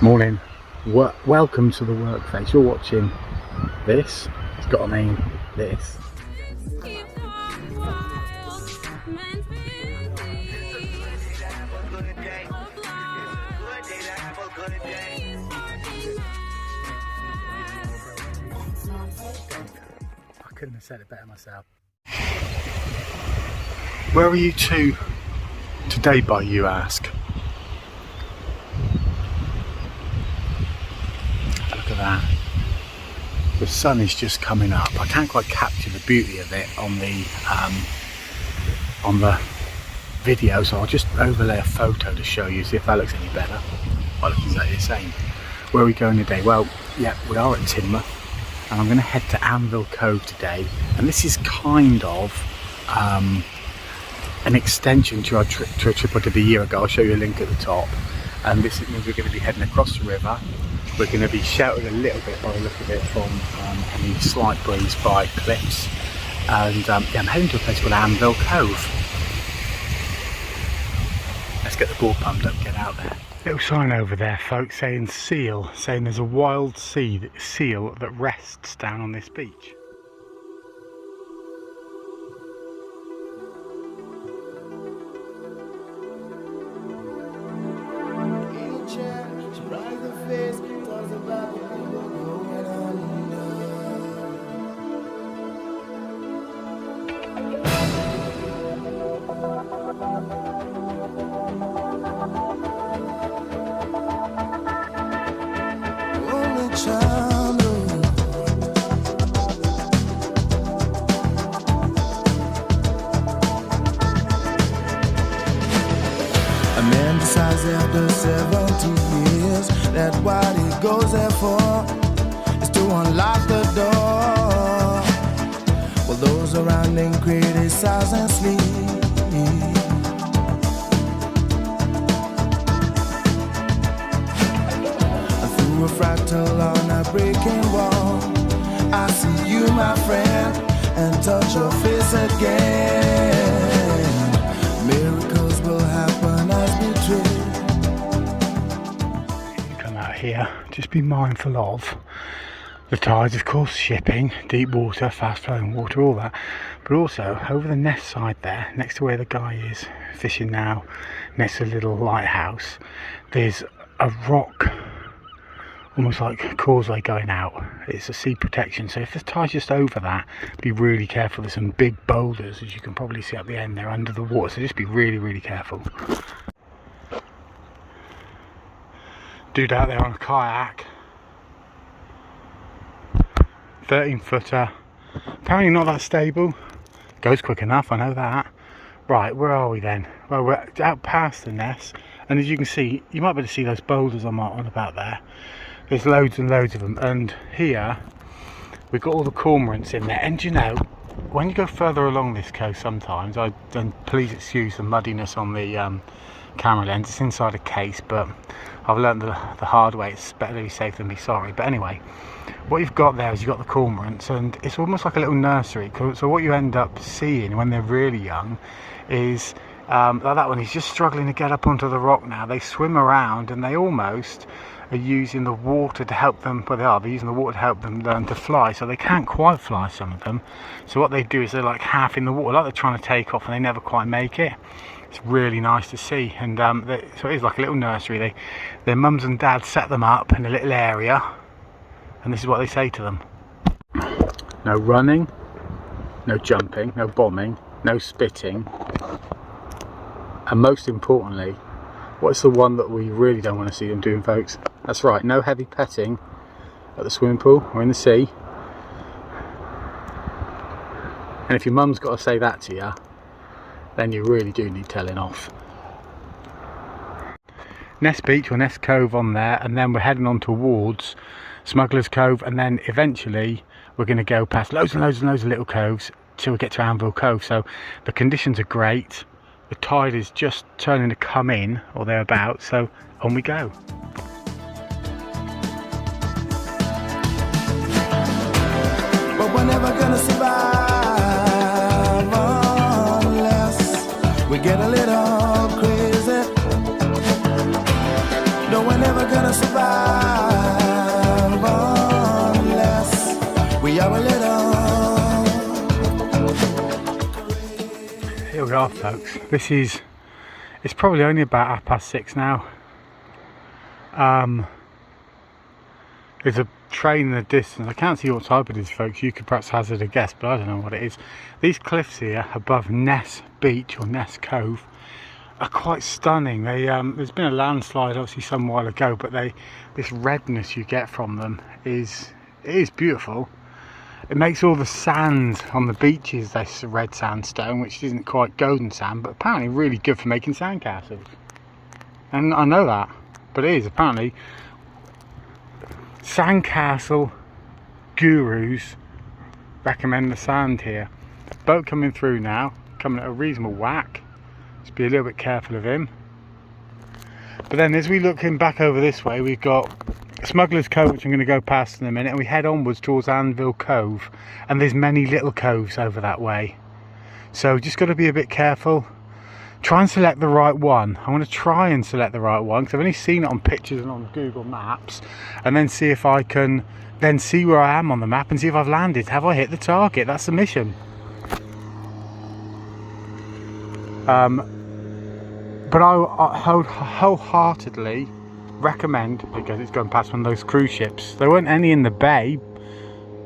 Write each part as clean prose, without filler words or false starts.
Morning. Welcome to the workplace. You're watching this. It's got to mean this. I couldn't have said it better myself. Where are you two today, by you ask? Look at that. The sun is just coming up. I can't quite capture the beauty of it on the video, so I'll just overlay a photo to show you, see if that looks any better. Well, it looks exactly the same. Where are we going today? Well, yeah, we are at Teignmouth, and I'm going to head to Anvil Cove today, and this is kind of an extension to a trip I did a year ago. I'll show you a link at the top. And this means we're going to be heading across the river. We're going to be sheltered a little bit by the look of it from any slight breeze by cliffs. And yeah, I'm heading to a place called Anvil Cove. Let's get the board pumped up, get out there. Little sign over there, folks, saying seal, saying there's a wild seal that rests down on this beach. A man decides after 70 years that what he goes there for is to unlock the door. While those around him criticize and sleep. Through a fractal on a breaking wall, I see you, my friend, and touch your face again. Miracles will happen as we dream. You come out here, just be mindful of the tides, of course, shipping, deep water, fast flowing water, all that. But also over the nest side there, next to where the guy is fishing now, next to a little lighthouse, there's a rock, almost like a causeway going out. It's a sea protection, so if the tide's just over that, be really careful. There's some big boulders, as you can probably see up the end there under the water, so just be really careful. Dude out there on a kayak, 13-footer, apparently not that stable, goes quick enough, I know that. Right, where are we then? Well, we're out past the nest, and as you can see, you might be able to see those boulders I'm on about there. There's loads and loads of them, and here we've got all the cormorants in there. And you know, when you go further along this coast sometimes, and please excuse the muddiness on the camera lens, it's inside a case, but I've learned the hard way, it's better to be safe than be sorry. But anyway, what you've got there is you've got the cormorants, and it's almost like a little nursery. So what you end up seeing when they're really young is like that one, he's just struggling to get up onto the rock now. They swim around and they almost are using the water to help them, well they're using the water to help them learn to fly, so they can't quite fly, some of them. So what they do is they're like half in the water, like they're trying to take off, and they never quite make it. It's really nice to see, and so it is like a little nursery. Their mums and dads set them up in a little area, and this is what they say to them. No running, no jumping, no bombing, no spitting, and most importantly, what's the one that we really don't want to see them doing, folks? That's right, no heavy petting at the swimming pool or in the sea. And if your mum's got to say that to you, then you really do need telling off. Nest Beach or Nest Cove on there, and then we're heading on towards Smuggler's Cove, and then eventually we're going to go past loads and loads and loads of little coves till we get to Anvil Cove. So the conditions are great. The tide is just turning to come in or thereabouts, so on we go. But we're never gonna survive unless we get a little crazy. No, we're never gonna gonna survive unless we are a little. Here we are, folks. It's probably only about 6:30 now. There's a train in the distance. I can't see what type it is, folks. You could perhaps hazard a guess, but I don't know what it is. These cliffs here above Ness Beach or Ness Cove are quite stunning. There's been a landslide obviously some while ago, but this redness you get from them is beautiful. It makes all the sand on the beaches this red sandstone, which isn't quite golden sand, but apparently really good for making sandcastles. And I know that, but it is apparently. Sandcastle gurus recommend the sand here. Boat coming through now, coming at a reasonable whack. Just be a little bit careful of him. But then as we look back over this way, we've got Smuggler's Cove, which I'm going to go past in a minute, and we head onwards towards Anvil Cove, and there's many little coves over that way, so just got to be a bit careful. Try and select the right one. I want to try and select the right one because I've only seen it on pictures and on Google Maps, and then see if I can then see where I am on the map and see if I've landed. Have I hit the target? That's the mission. But I wholeheartedly recommend, because it's going past one of those cruise ships. There weren't any in the bay.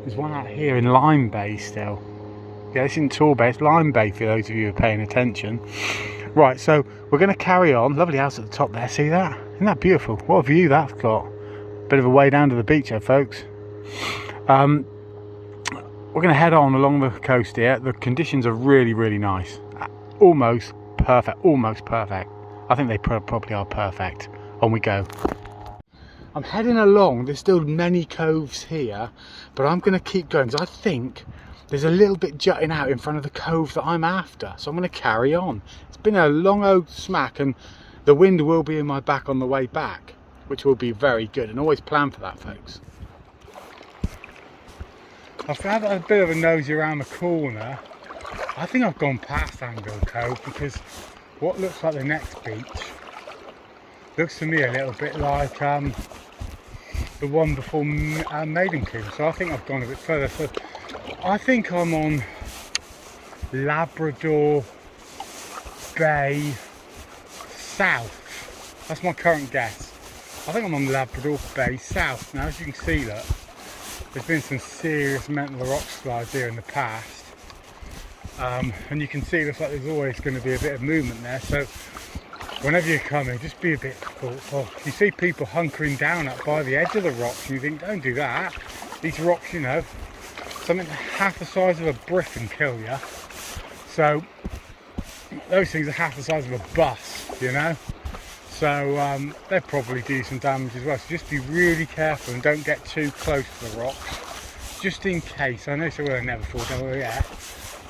There's one out here in Lime Bay still. Yeah, this isn't Tor Bay, it's Lime Bay for those of you who are paying attention. Right, so we're going to carry on. Lovely house at the top there, see that? Isn't that beautiful? What a view that's got. Bit of a way down to the beach there, folks. We're going to head on along the coast here. The conditions are really, really nice. Almost perfect, almost perfect. I think they probably are perfect. On we go. I'm heading along. There's still many coves here, but I'm going to keep going because I think there's a little bit jutting out in front of the cove that I'm after, so I'm going to carry on. It's been a long old smack, and the wind will be in my back on the way back, which will be very good, and always plan for that, folks. I've had a bit of a nosy around the corner. I think I've gone past Anvil Cove, because what looks like the next beach looks to me a little bit like the one before Maidencoombe, so I think I've gone a bit further. So I think I'm on Labrador Bay South. That's my current guess. I think I'm on Labrador Bay South. Now, as you can see, look, there's been some serious mental rock slides here in the past, and you can see it looks like there's always going to be a bit of movement there. So whenever you're coming, just be a bit thoughtful. You see people hunkering down up by the edge of the rocks, and you think, don't do that. These rocks, you know, something half the size of a brick can kill you. So those things are half the size of a bus, you know. So they'll probably do some damage as well. So just be really careful and don't get too close to the rocks, just in case. I know so well they never fall down, yeah,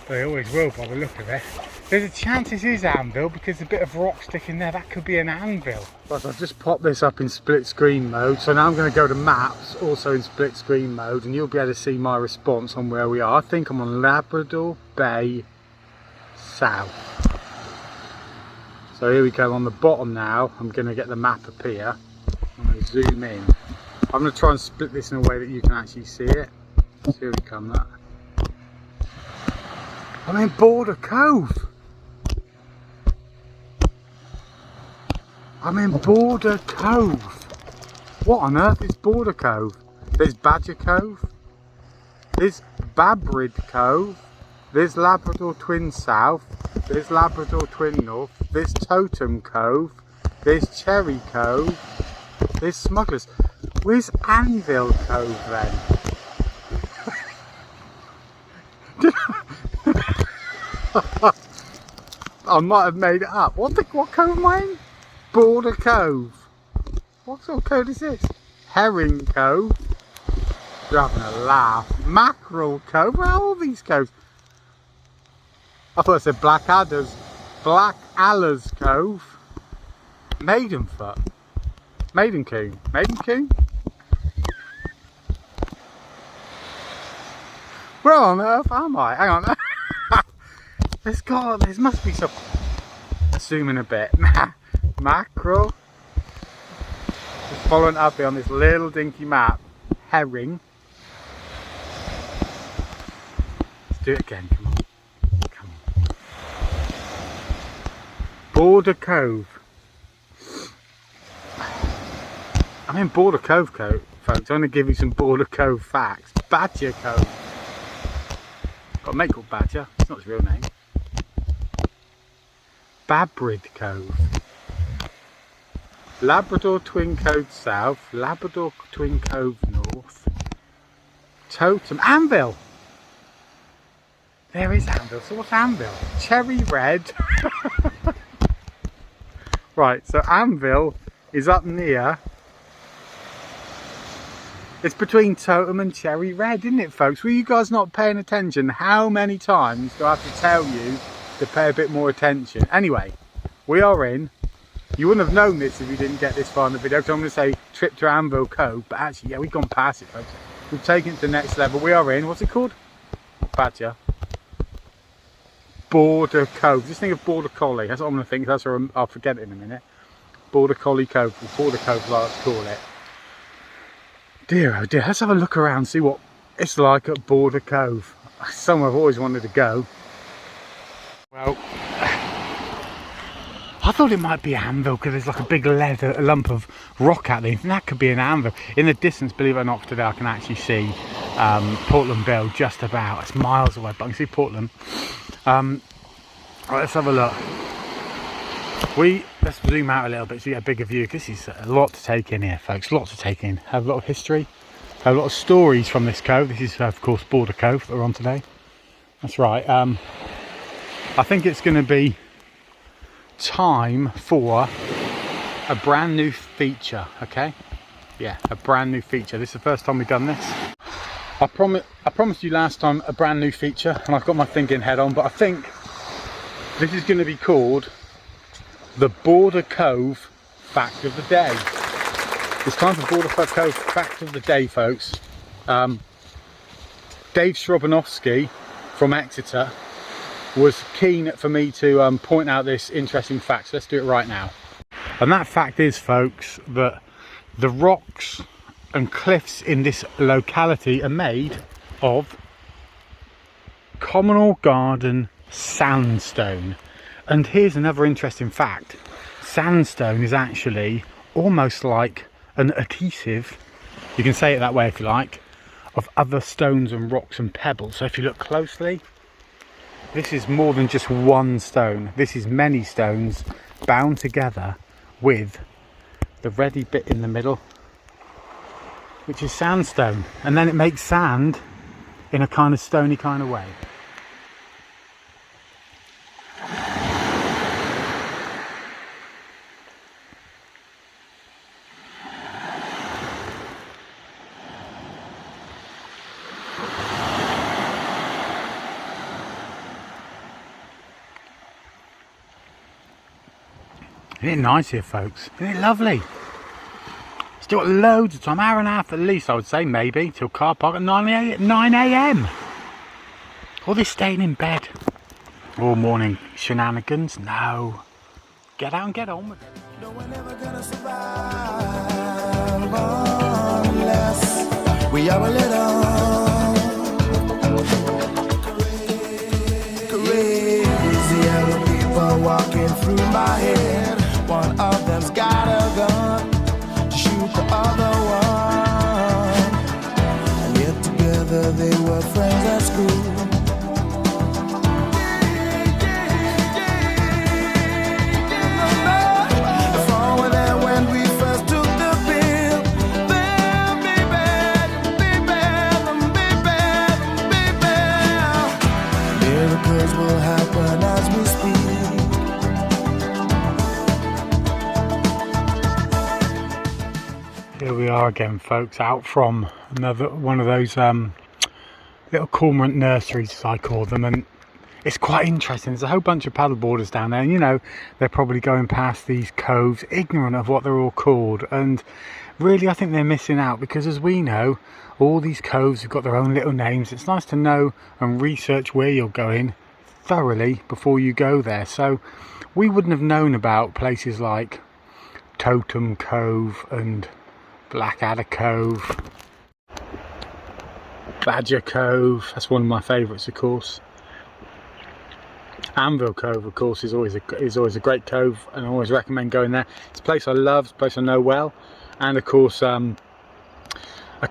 but they always will by the look of it. There's a chance this is Anvil because there's a bit of rock sticking there. That could be an anvil. But I've just popped this up in split screen mode, so now I'm going to go to maps, also in split screen mode, and you'll be able to see my response on where we are. I think I'm on Labrador Bay South. So here we go on the bottom now. I'm going to get the map up here. I'm going to zoom in. I'm going to try and split this in a way that you can actually see it. So here we come. That. I'm in Border Cove. I'm in Border Cove. What on earth is Border Cove? There's Badger Cove. There's Babrid Cove. There's Labrador Twin South. There's Labrador Twin North. There's Totem Cove. There's Cherry Cove. There's Smugglers. Where's Anvil Cove then? I might have made it up. What cove am I in? Border Cove. What sort of code is this? Herring Cove. You're having a laugh. Mackerel Cove. Where are all these coves? I thought it said Blackadders. Blackadder's Cove. Maidenfoot. Maidencoombe. Maidencoombe? Where on earth am I? Hang on. There must be some. Zoom in a bit. Mackerel. Just following up here on this little dinky map. Herring. Let's do it again, come on. Come on. Border Cove. I'm in Border Cove, folks. I'm going to give you some Border Cove facts. Badger Cove. Got a mate called Badger. It's not his real name. Babrid Cove. Labrador Twin Cove South. Labrador Twin Cove North. Totem. Anvil. There is Anvil. So what's Anvil? Cherry Red. Right, so Anvil is up near. It's between Totem and Cherry Red, isn't it, folks? Were you guys not paying attention? How many times do I have to tell you to pay a bit more attention? Anyway, we are in. You wouldn't have known this if you didn't get this far in the video. So I'm going to say trip to Anvil Cove, but actually, yeah, we've gone past it, folks. We've taken it to the next level. We are in. What's it called? Badger. Border Cove. Just think of Border Collie. That's what I'm going to think. That's what I'll forget it in a minute. Border Collie Cove. Or Border Cove, like I call it. Dear oh dear, let's have a look around, see what it's like at Border Cove. Somewhere I've always wanted to go. Well, I thought it might be Anvil because there's like a big leather lump of rock out there, and that could be an anvil. In the distance, believe it or not, today I can actually see Portland Bill just about. It's miles away, but I can see Portland. Right, let's have a look. Let's zoom out a little bit so you get a bigger view. This is a lot to take in here, folks. Lots to take in. Have a lot of history, have a lot of stories from this cove. This is, of course, Border Cove that we're on today. That's right. I think it's going to be time for a brand new feature. Okay, yeah, a brand new feature. This is the first time we've done this. I promised you last time a brand new feature, and I've got my thinking head on, but I think this is going to be called the Border Cove Fact of the Day. It's time for Border Cove Fact of the Day, folks. Dave Strobanowski from Exeter was keen for me to point out this interesting fact, so let's do it right now. And that fact is, folks, that the rocks and cliffs in this locality are made of communal garden sandstone. And here's another interesting fact. Sandstone is actually almost like an adhesive, you can say it that way if you like, of other stones and rocks and pebbles. So if you look closely, this is more than just one stone. This is many stones bound together with the reddy bit in the middle, which is sandstone. And then it makes sand in a kind of stony kind of way. Isn't it nice here, folks? Isn't it lovely? Still got loads of time, hour and a half at least, I would say, maybe, till car park at 9 AM. All this staying in bed all morning shenanigans? No. Get out and get on with it. No, we're never gonna survive unless we are a little crazy. Other people walking through my head. One of them's got a gun to shoot the other one. And yet together they were friends at school. Will happen as we speak. Here we are again, folks, out from another one of those little cormorant nurseries, as I call them, and it's quite interesting. There's a whole bunch of paddleboarders down there, and you know, they're probably going past these coves ignorant of what they're all called, and really I think they're missing out, because as we know, all these coves have got their own little names. It's nice to know and research where you're going thoroughly before you go there. So we wouldn't have known about places like Totem Cove and Blackadder Cove, Badger Cove, that's one of my favourites of course. Anvil Cove of course is always a great cove, and I always recommend going there. It's a place I love, it's a place I know well, and of course a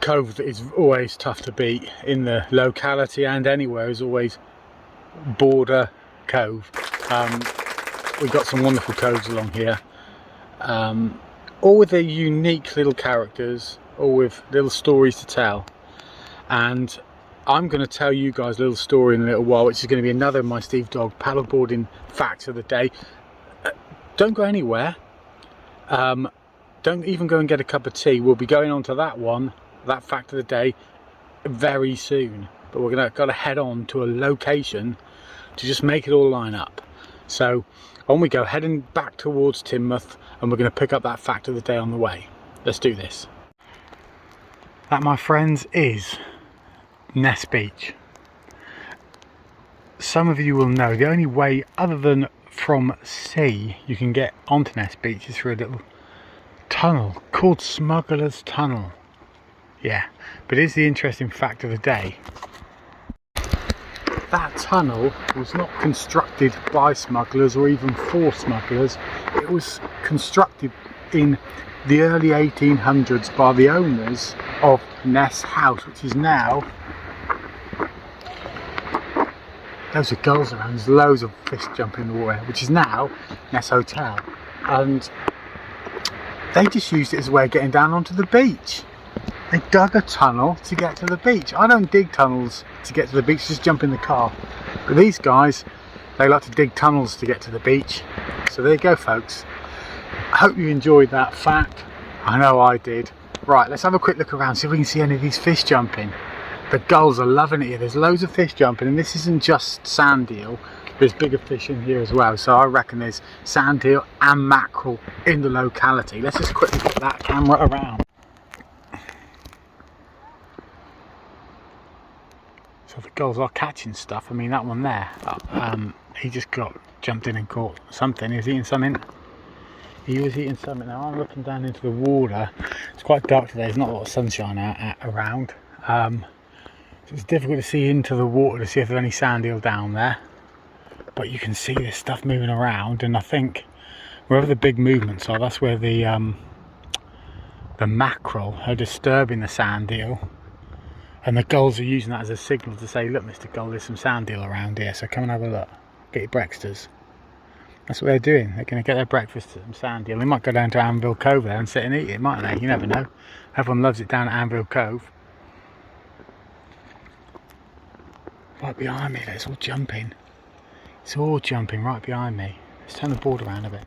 cove that is always tough to beat in the locality and anywhere is always Border Cove. We've got some wonderful coves along here, all with their unique little characters, all with little stories to tell. And I'm going to tell you guys a little story in a little while, which is going to be another of my Steve Dog paddleboarding facts of the day. Don't go anywhere. Don't even go and get a cup of tea. We'll be going on to that fact of the day, very soon. But we're got to head on to a location to just make it all line up. So on we go, heading back towards Teignmouth, and we're going to pick up that fact of the day on the way. Let's do this. That, my friends, is Ness Beach. Some of you will know the only way other than from sea you can get onto Ness Beach is through a little tunnel called Smuggler's Tunnel. Yeah, but here's the interesting fact of the day. That tunnel was not constructed by smugglers or even for smugglers. It was constructed in the early 1800s by the owners of Ness House, which is now, loads of gulls around, there's loads of fish jumping in the water, which is now Ness Hotel, and they just used it as a way of getting down onto the beach. They dug a tunnel to get to the beach. I don't dig tunnels to get to the beach, just jump in the car. But these guys, they like to dig tunnels to get to the beach. So there you go, folks. I hope you enjoyed that fact. I know I did. Right, let's have a quick look around, see if we can see any of these fish jumping. The gulls are loving it here. There's loads of fish jumping, and this isn't just sand eel. There's bigger fish in here as well. So I reckon there's sand eel and mackerel in the locality. Let's just quickly get that camera around. So the gulls are catching stuff. I mean, that one there, he just jumped in and caught something. He was eating something. He was eating something. Now I'm looking down into the water. It's quite dark today. There's not a lot of sunshine around. So it's difficult to see into the water to see if there's any sand eel down there. But you can see this stuff moving around, and I think wherever the big movements are, that's where the mackerel are disturbing the sand eel. And the gulls are using that as a signal to say, look, Mr. Gull, there's some sand eel around here, so come and have a look. Get your breakfasters. That's what they're doing. They're going to get their breakfast at some sand eel. They might go down to Anvil Cove there and sit and eat it, mightn't they? You never know. Everyone loves it down at Anvil Cove. Right behind me, it's all jumping. It's all jumping right behind me. Let's turn the board around a bit.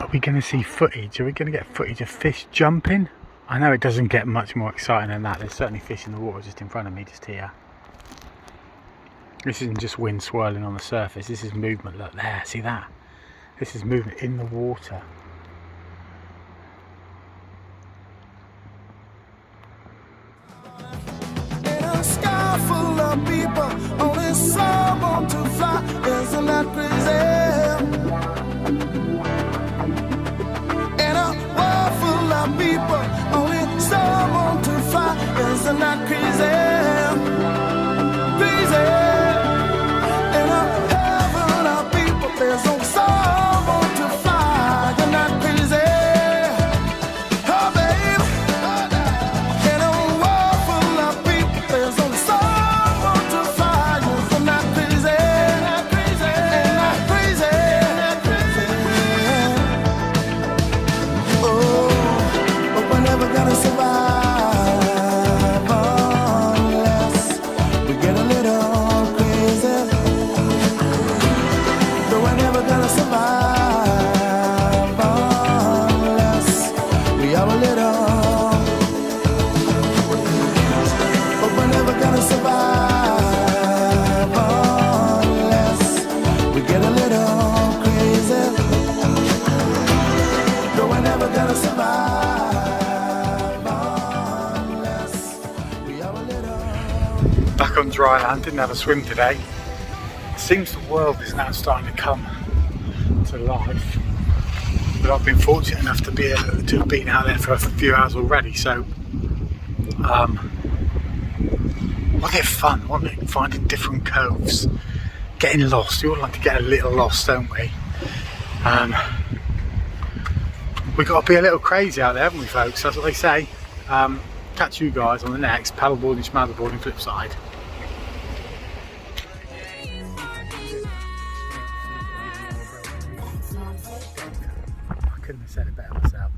Are we going to see footage? Are we going to get footage of fish jumping? I know it doesn't get much more exciting than that. There's certainly fish in the water just in front of me, just here. This isn't just wind swirling on the surface. This is movement. Look there, see that? This is movement in the water. In a sky full of people, only some want to fly. Isn't that crazy? People, only some want to fly. Isn't that crazy? Crazy. In a heaven of people, there's only some want to fly. Isn't that crazy? Oh, baby. In a world full of people, there's only some want to fly. Isn't that crazy? Isn't that crazy? Isn't that crazy? Oh. We're never gonna survive unless we get a little crazy. But we're never gonna survive unless we are a little. But we're never gonna survive unless we get a little crazy. But we're never gonna survive. Back on dry land, didn't have a swim today. seems the world is now starting to come to life. But I've been fortunate enough to have been out there for a few hours already, so wasn't it fun, wasn't it? Finding different coves, getting lost. We all like to get a little lost, don't we? We've got to be a little crazy out there, haven't we, folks? That's what they say. Catch you guys on the next paddleboarding, schmaddleboarding flip side. I couldn't have said it better myself.